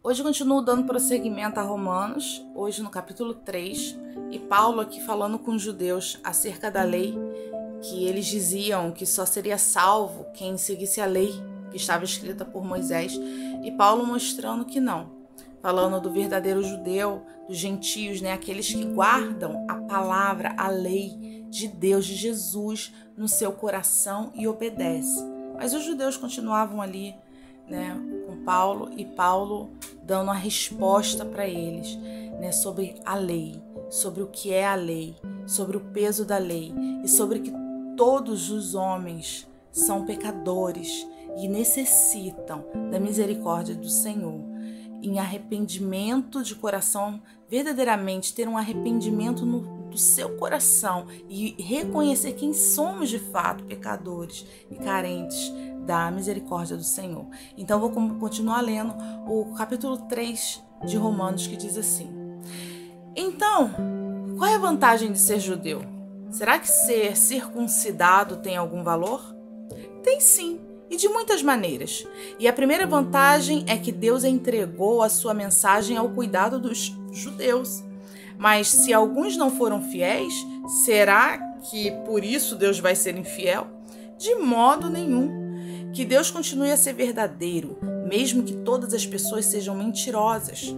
Hoje eu continuo dando prosseguimento a Romanos, hoje no capítulo 3, e Paulo aqui falando com os judeus acerca da lei, que eles diziam que só seria salvo quem seguisse a lei que estava escrita por Moisés, e Paulo mostrando que não, falando do verdadeiro judeu, dos gentios, aqueles que guardam a palavra, a lei de Deus, de Jesus, no seu coração e obedecem. Mas os judeus continuavam ali, com Paulo, e Paulo dando a resposta para eles, sobre a lei, sobre o que é a lei, sobre o peso da lei e sobre que todos os homens são pecadores e necessitam da misericórdia do Senhor, em arrependimento de coração, verdadeiramente ter um arrependimento do seu coração e reconhecer quem somos de fato, pecadores e carentes da misericórdia do Senhor. Então vou continuar lendo o capítulo 3 de Romanos, que diz assim: então, qual é a vantagem de ser judeu? Será que ser circuncidado tem algum valor? Tem sim, e de muitas maneiras. E a primeira vantagem é que Deus entregou a sua mensagem ao cuidado dos judeus. Mas se alguns não foram fiéis, será que por isso Deus vai ser infiel? De modo nenhum. Que Deus continue a ser verdadeiro, mesmo que todas as pessoas sejam mentirosas.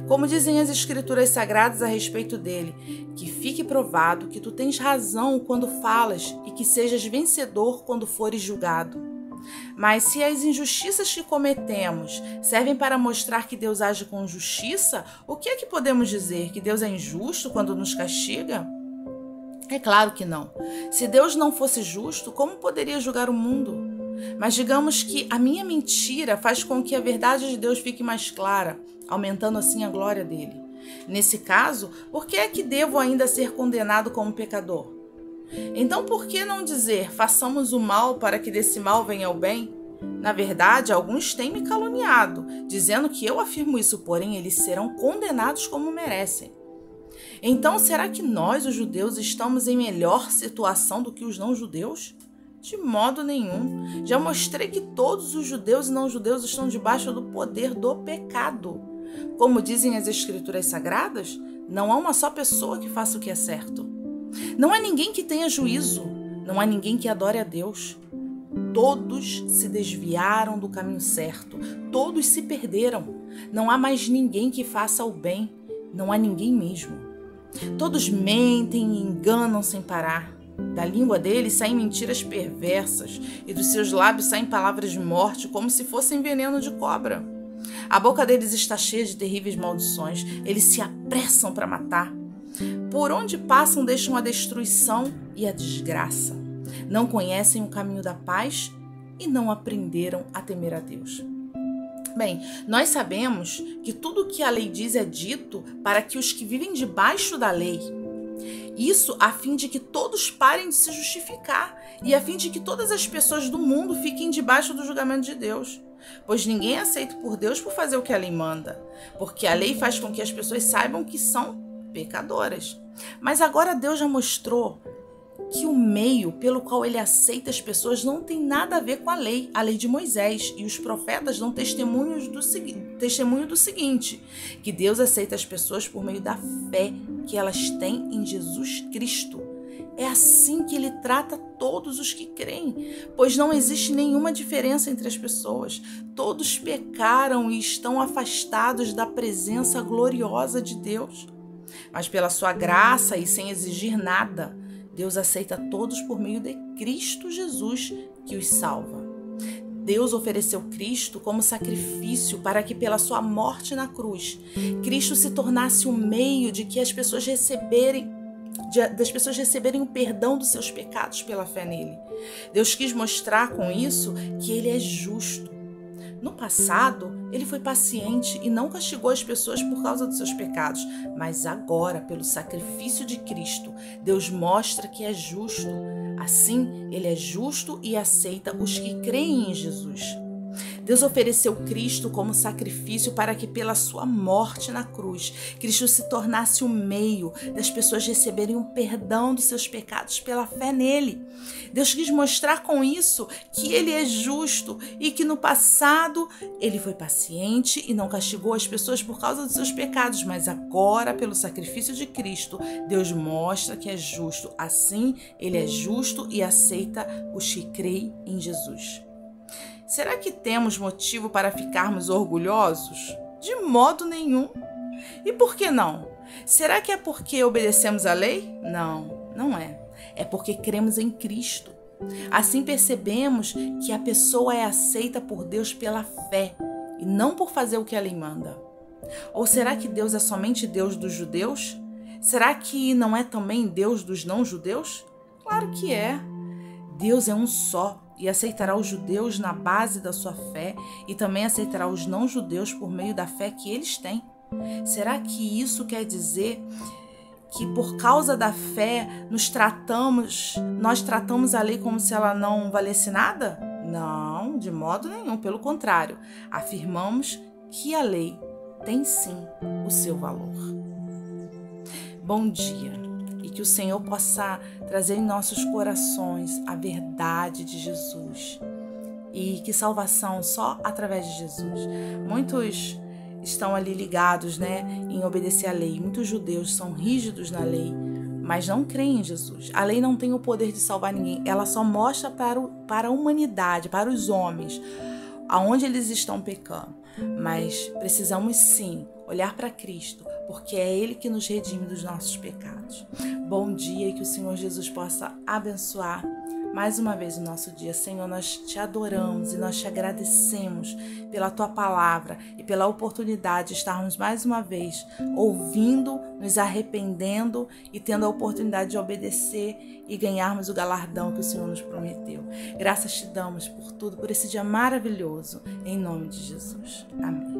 Como dizem as Escrituras Sagradas a respeito dele, que fique provado que tu tens razão quando falas e que sejas vencedor quando fores julgado. Mas se as injustiças que cometemos servem para mostrar que Deus age com justiça, o que é que podemos dizer? Que Deus é injusto quando nos castiga? É claro que não. Se Deus não fosse justo, como poderia julgar o mundo? Mas digamos que a minha mentira faz com que a verdade de Deus fique mais clara, aumentando assim a glória dele. Nesse caso, por que é que devo ainda ser condenado como pecador? Então por que não dizer, façamos o mal para que desse mal venha o bem? Na verdade, alguns têm me caluniado, dizendo que eu afirmo isso, porém eles serão condenados como merecem. Então será que nós, os judeus, estamos em melhor situação do que os não-judeus? De modo nenhum. Já mostrei que todos os judeus e não-judeus estão debaixo do poder do pecado. Como dizem as Escrituras Sagradas, não há uma só pessoa que faça o que é certo. Não há ninguém que tenha juízo, não há ninguém que adore a Deus. Todos se desviaram do caminho certo, todos se perderam. Não há mais ninguém que faça o bem, não há ninguém mesmo. Todos mentem e enganam sem parar. Da língua deles saem mentiras perversas e dos seus lábios saem palavras de morte como se fossem veneno de cobra. A boca deles está cheia de terríveis maldições, eles se apressam para matar. Por onde passam deixam a destruição e a desgraça. Não conhecem o caminho da paz e não aprenderam a temer a Deus. Bem, nós sabemos que tudo o que a lei diz é dito para que os que vivem debaixo da lei, isso a fim de que todos parem de se justificar e a fim de que todas as pessoas do mundo fiquem debaixo do julgamento de Deus. Pois ninguém é aceito por Deus por fazer o que a lei manda, porque a lei faz com que as pessoas saibam que são pecadoras. Mas agora Deus já mostrou que o meio pelo qual ele aceita as pessoas não tem nada a ver com a lei de Moisés, e os profetas dão testemunho do seguinte, que Deus aceita as pessoas por meio da fé que elas têm em Jesus Cristo. É assim que ele trata todos os que creem, pois não existe nenhuma diferença entre as pessoas. Todos pecaram e estão afastados da presença gloriosa de Deus. Mas pela sua graça e sem exigir nada, Deus aceita todos por meio de Cristo Jesus, que os salva. Deus ofereceu Cristo como sacrifício para que pela sua morte na cruz, Cristo se tornasse o meio de que as pessoas receberem o perdão dos seus pecados pela fé nele. Deus quis mostrar com isso que ele é justo. No passado, ele foi paciente e não castigou as pessoas por causa dos seus pecados, mas agora, pelo sacrifício de Cristo, Deus mostra que é justo. Assim, ele é justo e aceita os que creem em Jesus. Deus ofereceu Cristo como sacrifício para que pela sua morte na cruz, Cristo se tornasse o meio das pessoas receberem o perdão dos seus pecados pela fé nele. Deus quis mostrar com isso que ele é justo e que no passado ele foi paciente e não castigou as pessoas por causa dos seus pecados, mas agora, pelo sacrifício de Cristo, Deus mostra que é justo. Assim, ele é justo e aceita os que creem em Jesus. Será que temos motivo para ficarmos orgulhosos? De modo nenhum. E por que não? Será que é porque obedecemos à lei? Não, não é. É porque cremos em Cristo. Assim percebemos que a pessoa é aceita por Deus pela fé e não por fazer o que a lei manda. Ou será que Deus é somente Deus dos judeus? Será que não é também Deus dos não-judeus? Claro que é. Deus é um só e aceitará os judeus na base da sua fé e também aceitará os não-judeus por meio da fé que eles têm. Será que isso quer dizer que por causa da fé nós tratamos a lei como se ela não valesse nada? Não, de modo nenhum, pelo contrário, afirmamos que a lei tem sim o seu valor. Bom dia. E que o Senhor possa trazer em nossos corações a verdade de Jesus. E que salvação só através de Jesus. Muitos estão ali ligados, em obedecer à lei. Muitos judeus são rígidos na lei, mas não creem em Jesus. A lei não tem o poder de salvar ninguém. Ela só mostra para a humanidade, para os homens, aonde eles estão pecando. Mas precisamos sim olhar para Cristo, porque é Ele que nos redime dos nossos pecados. Bom dia e que o Senhor Jesus possa abençoar mais uma vez o nosso dia. Senhor, nós te adoramos e nós te agradecemos pela tua palavra e pela oportunidade de estarmos mais uma vez ouvindo, nos arrependendo e tendo a oportunidade de obedecer e ganharmos o galardão que o Senhor nos prometeu. Graças te damos por tudo, por esse dia maravilhoso, em nome de Jesus. Amém.